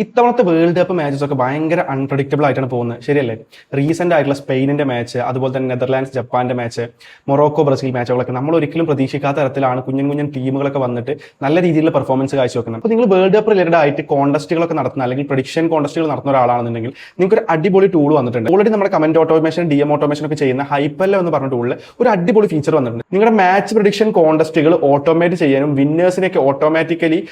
ഇത്തവണത്തെ world cup matches ഒക്കെ ഭയങ്കര അൺപ്രഡിക്റ്റബിൾ ആയിട്ടാണ് പോകുന്നത്, ശരിയല്ലേ? റീസെന്റ് ആയിട്ടുള്ള സ്പെയിനിന്റെ മാച്ച്, അതുപോലെ തന്നെ നെതർലാൻഡ്സ് ജപ്പാന്റെ മാച്ച്, മൊറോക്കോ ബ്രസീൽ മാച്ചുകളൊക്കെ നമ്മൾ ഒരിക്കലും പ്രതീക്ഷിക്കാത്ത തരത്തിലാണ് കുഞ്ഞൻ ടീമുകളൊക്കെ വന്നിട്ട് നല്ല രീതിയിലുള്ള പെർഫോമൻസ് കാഴ്ചവെക്കുന്നത്. അപ്പോൾ നിങ്ങൾ വേൾഡ് കപ്പ് റിലേറ്റഡ് ആയിട്ട് കോൺടെസ്റ്റുകളൊക്കെ നടത്തുന്ന അല്ലെങ്കിൽ പ്രഡിക്ഷൻ കോൺടെസ്റ്റുകൾ നടത്തുന്ന ഒരാളാണെന്നുണ്ടെങ്കിൽ നിങ്ങൾക്ക് ഒരു അടിപൊളി ടൂൾ വന്നിട്ടുണ്ട്. ഓൾറെഡി നമ്മുടെ കമന്റ് ഓട്ടോമേഷൻ, DM ഓട്ടോമേഷൻ ഒക്കെ ചെയ്യുന്ന ഹൈപ്പല്ലോ എന്ന് പറഞ്ഞ ടൂളിൽ ഒരു അടിപൊളി ഫീച്ചർ വന്നിട്ടുണ്ട്. നിങ്ങളുടെ മാച്ച് പ്രഡിക്ഷൻ കോൺടെസ്റ്റുകൾ ഓട്ടോമേറ്റ് ചെയ്യാനും വിന്നേഴ്സിനെയൊക്കെ ഓട്ടോമാറ്റിക്കലി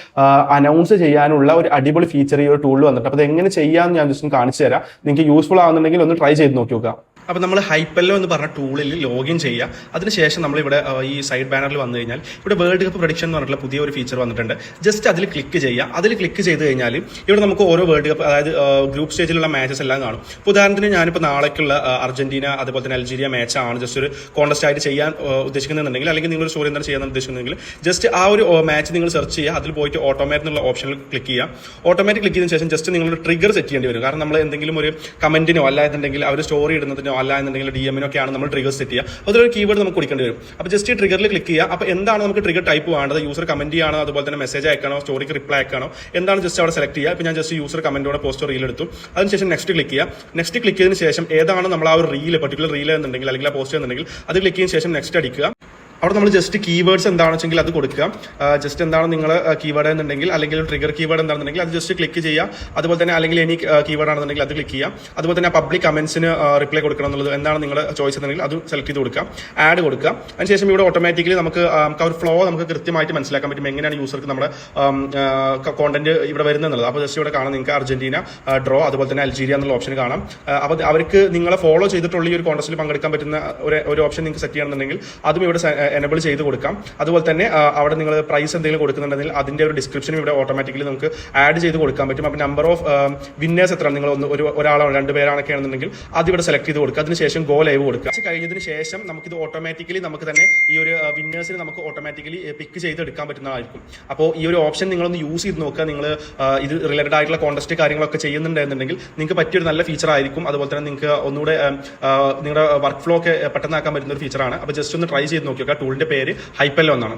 അനൗൺസ് ചെയ്യാനുള്ള ഒരു അടിപൊളി ഫീച്ചർ ഈ ഒരു ടൂളിൽ വന്നിട്ട്. അപ്പോൾ അത് എങ്ങനെ ചെയ്യാമെന്ന് ഞാൻ ജസ്റ്റ് കാണിച്ചു തരാം. നിങ്ങൾക്ക് യൂസ്ഫുൾ ആവുന്നുണ്ടെങ്കിൽ ഒന്ന് ട്രൈ ചെയ്ത് നോക്കി നോക്കാം. അപ്പോൾ നമ്മൾ ഹൈപ്പല്ലോ എന്ന് പറഞ്ഞ ടൂളിൽ ലോഗിൻ ചെയ്യുക. അതിനുശേഷം നമ്മളിവിടെ ഈ സൈഡ് ബാനറിൽ വന്നു കഴിഞ്ഞാൽ ഇവിടെ വേൾഡ് കപ്പ് പ്രഡിക്ഷൻ എന്ന് പറഞ്ഞിട്ടുള്ള പുതിയ ഒരു ഫീച്ചർ വന്നിട്ടുണ്ട്. ജസ്റ്റ് അതിൽ ക്ലിക്ക് ചെയ്യുക. അതിൽ ക്ലിക്ക് ചെയ്ത് കഴിഞ്ഞാൽ ഇവിടെ നമുക്ക് ഓരോ വേൾഡ് കപ്പ്, അതായത് ഗ്രൂപ്പ് സ്റ്റേജിലുള്ള മാച്ചസ് എല്ലാം കാണും. ഇപ്പോൾ ഉദാഹരണത്തിന് ഞാനിപ്പോൾ നാളേക്കുള്ള അർജന്റീന അതുപോലെ തന്നെ അൽജീരിയ മാച്ചാണ് ജസ്റ്റ് ഒരു കോൺടെസ്റ്റ് ആയിട്ട് ചെയ്യാൻ ഉദ്ദേശിക്കുന്നുണ്ടെങ്കിൽ, അല്ലെങ്കിൽ നിങ്ങളൊരു സ്റ്റോറി എന്താണ് ചെയ്യാൻ ഉദ്ദേശിക്കുന്നെങ്കിൽ ജസ്റ്റ് ആ ഒരു മാച്ച് നിങ്ങൾ സെർച്ച് ചെയ്യുക. അതിൽ പോയിട്ട് ഓട്ടോമാറ്റിക് എന്നുള്ള ഓപ്ഷനിൽ ക്ലിക്ക് ചെയ്യുക. ഓട്ടോമാറ്റിക് ക്ലിക്ക് ചെയ്തതിന് ശേഷം ജസ്റ്റ് നിങ്ങളൊരു ട്രിഗർ സെറ്റ് ചെയ്യേണ്ടി വരും. കാരണം നമ്മൾ എന്തെങ്കിലും ഒരു കമന്റിനോ അല്ലാന്നുണ്ടെങ്കിൽ അവർ സ്റ്റോറി ഇടുന്നതിനോ അല്ല എന്നുണ്ടെങ്കിൽ DM-നൊക്കെയാണ് നമ്മൾ ട്രിഗർ സെറ്റ് ചെയ്യുക. അതിലൊരു കീവേഡ് നമുക്ക് കൊടുക്കേണ്ടി വരും. അപ്പോൾ ജസ്റ്റ് ഈ ട്രിഗറിൽ ക്ലിക്ക് ചെയ്യുക. അപ്പോൾ എന്താണ് നമുക്ക് ട്രിഗർ ടൈപ്പ് വേണ്ടത്, യൂസർ കമന്റ് ചെയ്യാനോ അതുപോലെ തന്നെ മെസ്സേജ് അയക്കാനോ സ്റ്റോറിക്ക് റിപ്ലൈ അയക്കാനോ എന്താണ് ജസ്റ്റ് അവിടെ സെലക്ട് ചെയ്യുക. ഇപ്പോൾ ഞാൻ ജസ്റ്റ് യൂസർ കമന്റോടെ പോസ്റ്റോ റീൽ എടുത്തു. അതിനുശേഷം നെക്സ്റ്റ് ക്ലിക്ക് ചെയ്യുക. നെക്സ്റ്റ് ക്ലിക്ക് ചെയ്തതിന് ശേഷം ഏതാണ് നമ്മൾ ആ ഒരു റീൽ, പർട്ടിക്കുലർ റീൽ എന്നുണ്ടെങ്കിൽ അല്ലെങ്കിൽ ആ പോസ്റ്റ് എന്നുണ്ടെങ്കിൽ അത് ക്ലിക്ക് ചെയ്തതിന് ശേഷം നെക്സ്റ്റ് അടിക്കുക. അവിടെ നമ്മൾ ജസ്റ്റ് കീവേഡ്സ് എന്താണെന്ന് വെച്ചെങ്കിൽ അത് കൊടുക്കുക. ജസ്റ്റ് എന്താണ് നിങ്ങൾ കീവേഡ് എന്നുണ്ടെങ്കിൽ അല്ലെങ്കിൽ ട്രിഗർ കീവേഡ് എന്താണെന്നുണ്ടെങ്കിൽ അത് ജസ്റ്റ് ക്ലിക്ക് ചെയ്യുക. അതുപോലെ തന്നെ അല്ലെങ്കിൽ എനി കീവേഡ് ആണെന്നുണ്ടെങ്കിൽ അത് ക്ലിക്ക് ചെയ്യുക. അതുപോലെ തന്നെ പബ്ലിക് കമന്റ്സിന് റിപ്ലൈ കൊടുക്കണം എന്നുള്ളത് എന്താണ് നിങ്ങൾ ചോയ്സ് എന്നുണ്ടെങ്കിൽ അത് സെലക്ട് ചെയ്ത് കൊടുക്കുക. ആഡ് കൊടുക്കുക. അതിനുശേഷം ഇവിടെ ഓട്ടോമാറ്റിക്കലി നമുക്ക് ഒരു ഫ്ലോ നമുക്ക് കൃത്യമായിട്ട് മനസ്സിലാക്കാൻ പറ്റും എങ്ങനെയാണ് യൂസർക്ക് നമ്മുടെ കോണ്ടന്റ് ഇവിടെ വരുന്നത്. അപ്പോൾ ജസ്റ്റ് ഇവിടെ കാണാം നിങ്ങൾക്ക് അർജന്റീന ഡ്രോ, അതുപോലെ തന്നെ അൽജീരിയ എന്നുള്ള ഓപ്ഷൻ കാണാം. അപ്പോൾ അവർക്ക് നിങ്ങളെ ഫോളോ ചെയ്തിട്ടുള്ള ഈ ഒരു കോൺടെസ്റ്റിൽ പങ്കെടുക്കാൻ പറ്റുന്ന ഒരു ഓപ്ഷൻ നിങ്ങൾക്ക് സെറ്റ് ചെയ്യണമെന്നുണ്ടെങ്കിൽ അതും ഇവിടെ എനേബിൾ ചെയ്ത് കൊടുക്കാം. അതുപോലെ തന്നെ അവിടെ നിങ്ങൾ പ്രൈസ് എന്തെങ്കിലും കൊടുക്കുന്നുണ്ടെങ്കിൽ അതിന്റെ ഒരു ഡിസ്ക്രിപ്ഷനും ഇവിടെ ഓട്ടോമാറ്റിക്കലി നമുക്ക് ആഡ് ചെയ്ത് കൊടുക്കാൻ പറ്റും. അപ്പോൾ നമ്പർ ഓഫ് വിന്നേഴ്സ് എത്ര, നിങ്ങൾ ഒരാളോ 2 പേരാണൊക്കെ ആണെന്നുണ്ടെങ്കിൽ അത് ഇവിടെ സെലക്ട് ചെയ്ത് കൊടുക്കുക. അതിനുശേഷം ഗോ ലൈവ് കൊടുക്കുക. കഴിഞ്ഞതിന് ശേഷം നമുക്കിത് ഓട്ടോമാറ്റിക്കലി നമുക്ക് തന്നെ ഈ ഒരു വിന്നേഴ്സിന് നമുക്ക് ഓട്ടോമാറ്റിക്കലി പിക്ക് ചെയ്തെടുക്കാൻ പറ്റുന്നതായിരിക്കും. അപ്പോൾ ഈ ഒരു ഓപ്ഷൻ നിങ്ങളൊന്ന് യൂസ് ചെയ്ത് നോക്കുക. നിങ്ങൾ ഇത് റിലേറ്റഡ് ആയിട്ടുള്ള കോൺടെസ്റ്റ് കാര്യങ്ങളൊക്കെ ചെയ്യുന്നുണ്ടെന്നുണ്ടെങ്കിൽ നിങ്ങൾക്ക് പറ്റിയൊരു നല്ല ഫീച്ചർ ആയിരിക്കും. അതുപോലെ തന്നെ നിങ്ങൾക്ക് ഒന്നുകൂടെ നിങ്ങളുടെ വർക്ക് ഫ്ലോ ഒക്കെ പെട്ടെന്നാക്കാൻ പറ്റുന്ന ഒരു ഫീച്ചറാണ്. അപ്പോൾ ജസ്റ്റ് ഒന്ന് ട്രൈ ചെയ്ത് നോക്കുക. ടൂളിന്റെ പേര് ഹൈപ്പല്ലോ എന്നാണ്.